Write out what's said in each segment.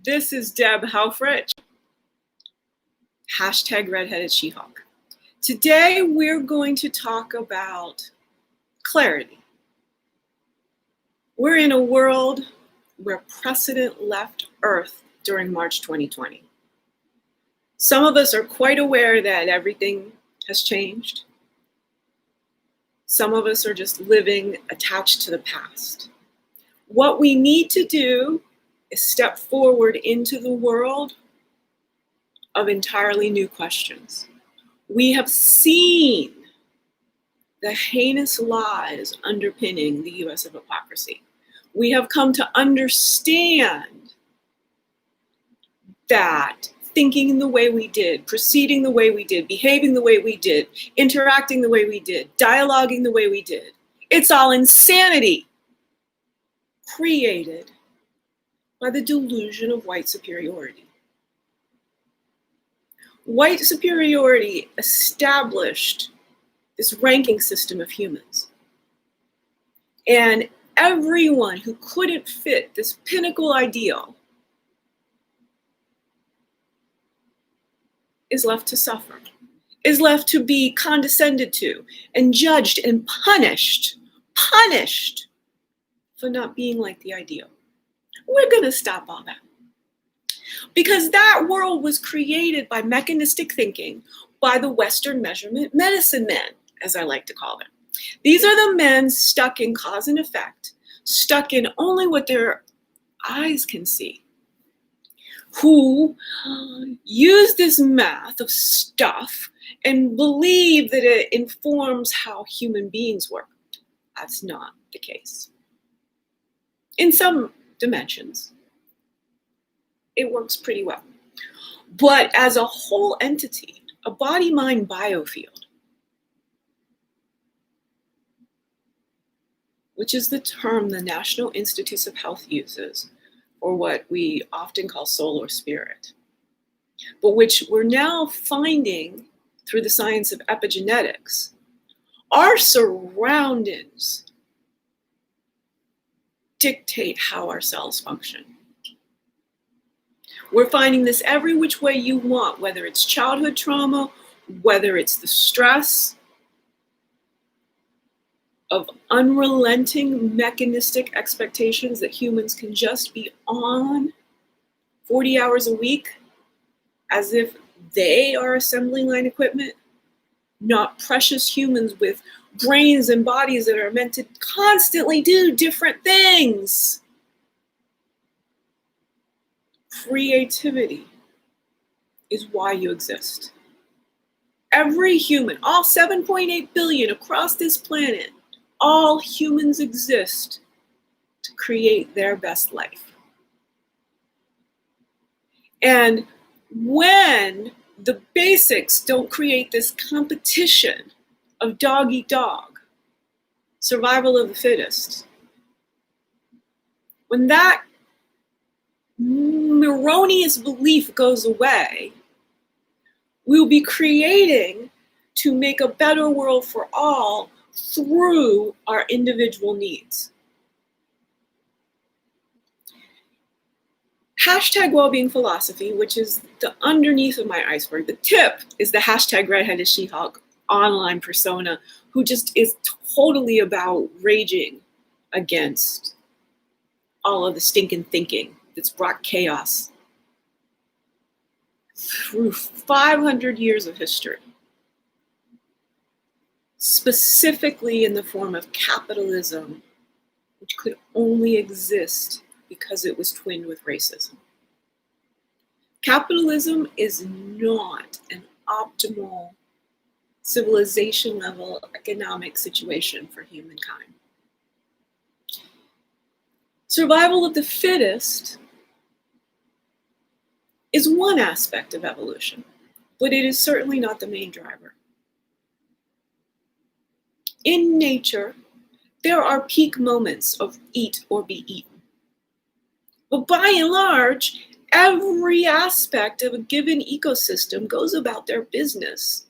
This is Deb Haufrich, hashtag redheaded She-Hulk. Today we're going to talk about clarity. We're in a world where precedent left Earth during March 2020. Some of us are quite aware that everything has changed. Some of us are just living attached to the past. What we need to do is step forward into the world of entirely new questions. We have seen the heinous lies underpinning the US of hypocrisy. We have come to understand that thinking the way we did, proceeding the way we did, behaving the way we did, interacting the way we did, dialoguing the way we did, it's all insanity created by the delusion of white superiority. White superiority established this ranking system of humans. And everyone who couldn't fit this pinnacle ideal is left to suffer, is left to be condescended to and judged and punished for not being like the ideal. We're going to stop all that. Because that world was created by mechanistic thinking by the Western measurement medicine men, as I like to call them. These are the men stuck in cause and effect, stuck in only what their eyes can see, who use this math of stuff and believe that it informs how human beings work. That's not the case. In some dimensions, it works pretty well. But as a whole entity, a body-mind biofield, which is the term the National Institutes of Health uses, or what we often call soul or spirit, but which we're now finding through the science of epigenetics, our surroundings dictate how our cells function. We're finding this every which way you want, whether it's childhood trauma, whether it's the stress of unrelenting mechanistic expectations that humans can just be on 40 hours a week as if they are assembly line equipment, not precious humans with brains and bodies that are meant to constantly do different things. Creativity is why you exist. Every human, all 7.8 billion across this planet, all humans exist to create their best life. And when the basics don't create this competition of dog eat dog, survival of the fittest, when that erroneous belief goes away, we'll be creating to make a better world for all through our individual needs. Hashtag wellbeing philosophy, which is the underneath of my iceberg. The tip is the hashtag redheaded She-Hulk online persona who just is totally about raging against all of the stinking thinking that's brought chaos through 500 years of history, specifically in the form of capitalism, which could only exist because it was twinned with racism. Capitalism is not an optimal civilization level economic situation for humankind. Survival of the fittest is one aspect of evolution, but it is certainly not the main driver. In nature, there are peak moments of eat or be eaten. But by and large, every aspect of a given ecosystem goes about their business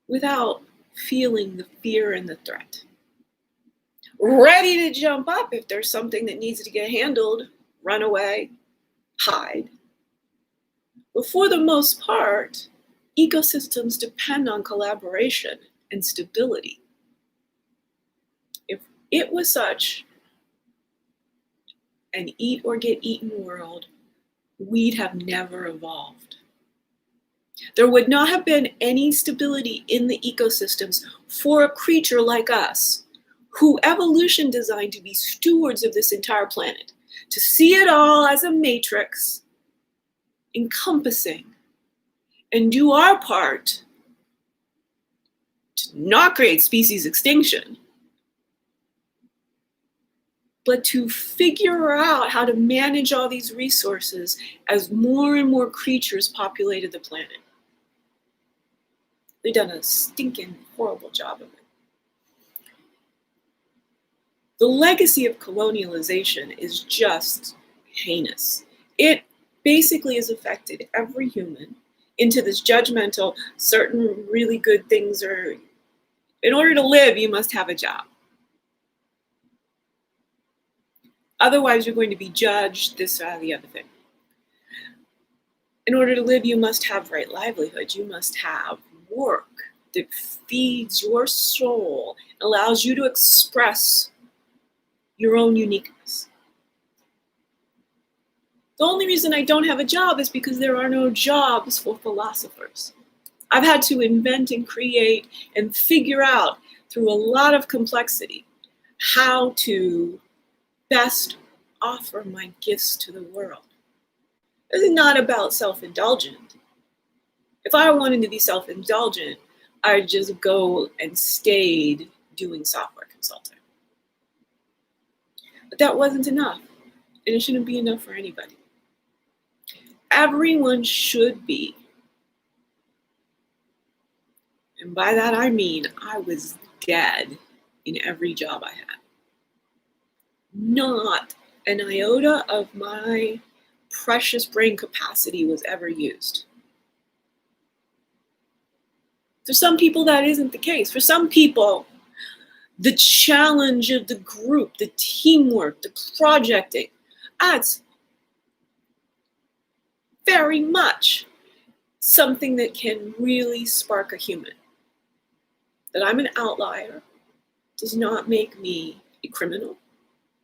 without feeling the fear and the threat. ready to jump up if there's something that needs to get handled, run away, hide. But for the most part, ecosystems depend on collaboration and stability. If it was such an eat or get eaten world, we'd have never evolved. There would not have been any stability in the ecosystems for a creature like us, who evolution designed to be stewards of this entire planet, to see it all as a matrix, encompassing, and do our part to not create species extinction, but to figure out how to manage all these resources as more and more creatures populated the planet. They've done a stinking horrible job of it. The legacy of colonialization is just heinous. It basically has affected every human into this judgmental, certain really good things are, in order to live, you must have a job. Otherwise, you're going to be judged, this, or the other thing. In order to live, you must have right livelihood. You must have work that feeds your soul, allows you to express your own uniqueness. The only reason I don't have a job is because there are no jobs for philosophers. I've had to invent and create and figure out through a lot of complexity how to best offer my gifts to the world. This is not about self-indulgent. If I wanted to be self-indulgent, I'd just go and stayed doing software consulting. But that wasn't enough, and it shouldn't be enough for anybody. Everyone should be, and by that I mean I was dead in every job I had. Not an iota of my precious brain capacity was ever used. For some people, that isn't the case. For some people, the challenge of the group, the teamwork, the projecting, that's very much something that can really spark a human. That I'm an outlier does not make me a criminal,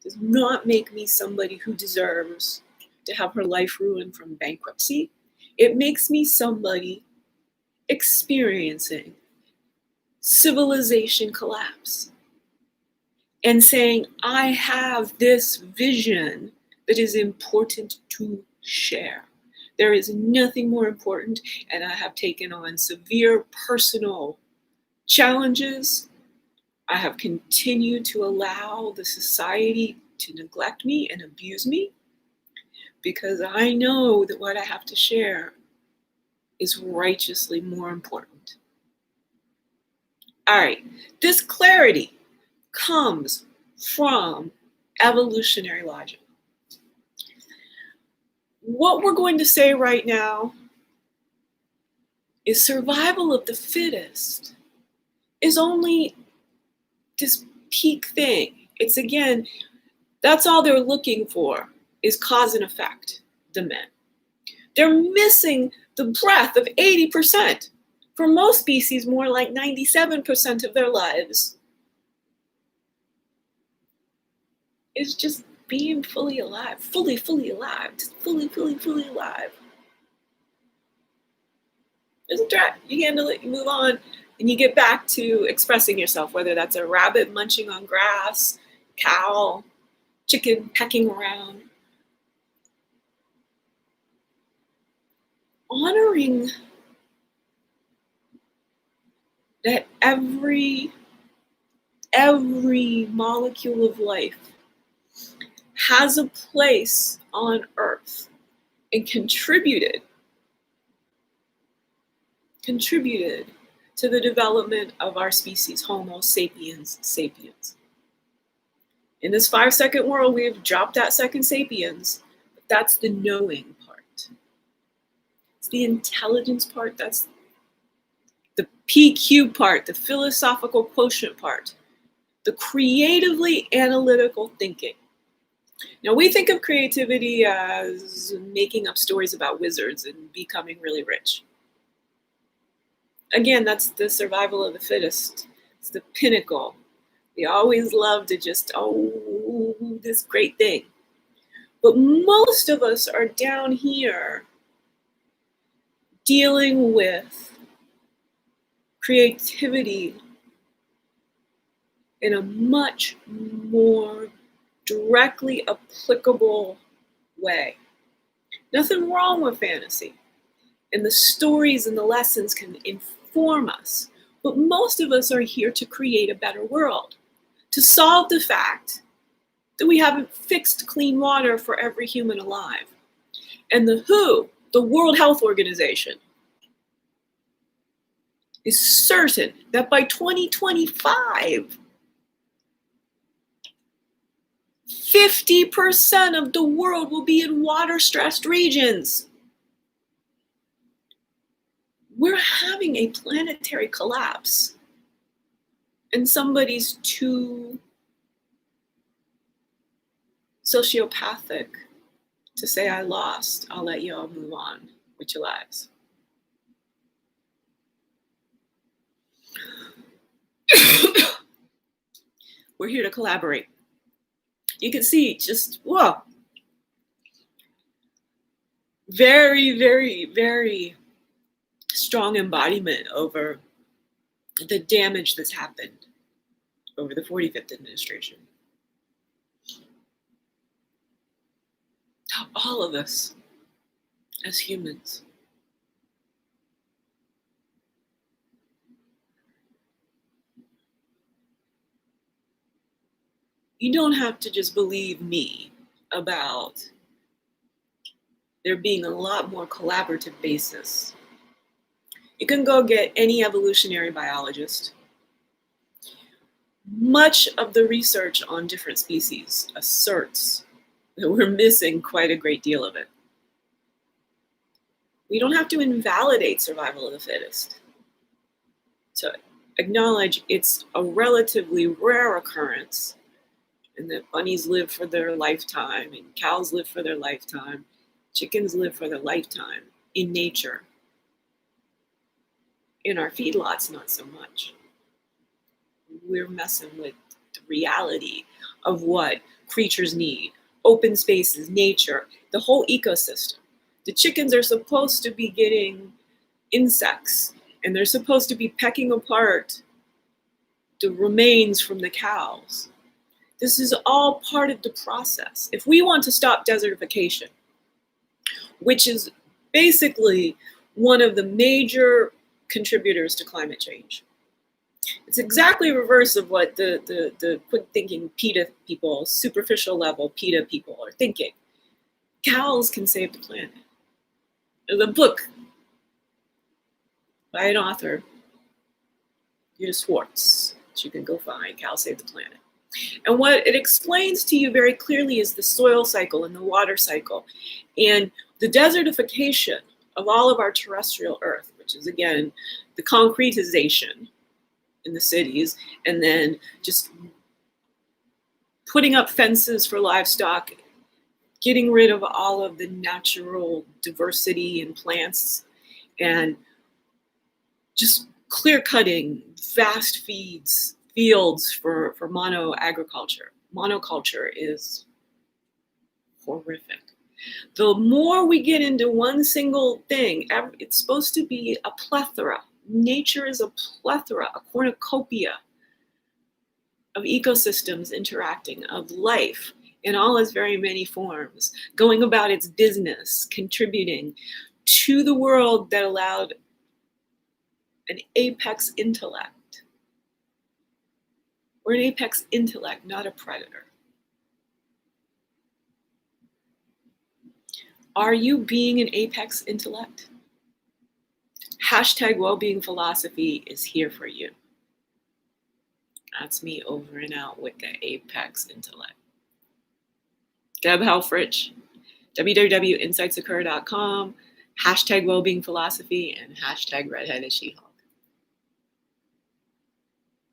does not make me somebody who deserves to have her life ruined from bankruptcy. It makes me somebody experiencing civilization collapse and saying, I have this vision that is important to share. There is nothing more important, and I have taken on severe personal challenges. I have continued to allow the society to neglect me and abuse me because I know that what I have to share is righteously more important. All right, this clarity comes from evolutionary logic. What we're going to say right now is survival of the fittest is only this peak thing. It's again, that's all they're looking for is cause and effect, the men. They're missing the breadth of 80%. For most species, more like 97% of their lives is just being fully alive, fully alive, just fully alive. There's a threat. You handle it, you move on, and you get back to expressing yourself, whether that's a rabbit munching on grass, cow, chicken pecking around. Honoring that every molecule of life has a place on Earth and contributed to the development of our species, Homo sapiens sapiens. In this 5-second world, we have dropped that second sapiens, but that's the knowing part. It's the intelligence part, that's the PQ part, the philosophical quotient part. the creatively analytical thinking. Now, we think of creativity as making up stories about wizards and becoming really rich. Again, that's the survival of the fittest. It's the pinnacle. We always love to just, this great thing. But most of us are down here dealing with creativity in a much more directly applicable way. Nothing wrong with fantasy. And the stories and the lessons can inform us. But most of us are here to create a better world, to solve the fact that we haven't fixed clean water for every human alive. And the WHO, the World Health Organization, is certain that by 2025, 50% of the world will be in water-stressed regions. We're having a planetary collapse, and somebody's too sociopathic to say, I lost, I'll let y'all move on with your lives. We're here to collaborate. You can see just, whoa. Very, very, very strong embodiment over the damage that's happened over the 45th administration. All of us as humans. You don't have to just believe me about there being a lot more collaborative basis. You can go get any evolutionary biologist. Much of the research on different species asserts that we're missing quite a great deal of it. We don't have to invalidate survival of the fittest to acknowledge it's a relatively rare occurrence, and that bunnies live for their lifetime, and cows live for their lifetime, chickens live for their lifetime in nature. In our feedlots, not so much. We're messing with the reality of what creatures need. Open spaces, nature, the whole ecosystem. The chickens are supposed to be getting insects, and they're supposed to be pecking apart the remains from the cows. This is all part of the process. If we want to stop desertification, which is basically one of the major contributors to climate change, it's exactly reverse of what the quick thinking PETA people, superficial level PETA people are thinking. Cows can save the planet. The book by an author, Stewards, that you can go find, Cows Save the Planet. And what it explains to you very clearly is the soil cycle and the water cycle and the desertification of all of our terrestrial earth, which is, again, the concretization in the cities, and then just putting up fences for livestock, getting rid of all of the natural diversity in plants, and just clear cutting vast fields for mono agriculture. Monoculture is horrific. The more we get into one single thing, it's supposed to be a plethora. Nature is a plethora, a cornucopia of ecosystems interacting, of life in all its very many forms, going about its business, contributing to the world that allowed an apex intellect. We're an apex intellect, not a predator. Are you being an apex intellect? Hashtag wellbeing philosophy is here for you. That's me over and out with the apex intellect. Deb Helfrich, www.insightsoccur.com, hashtag wellbeing philosophy, and hashtag redheaded she-hulk.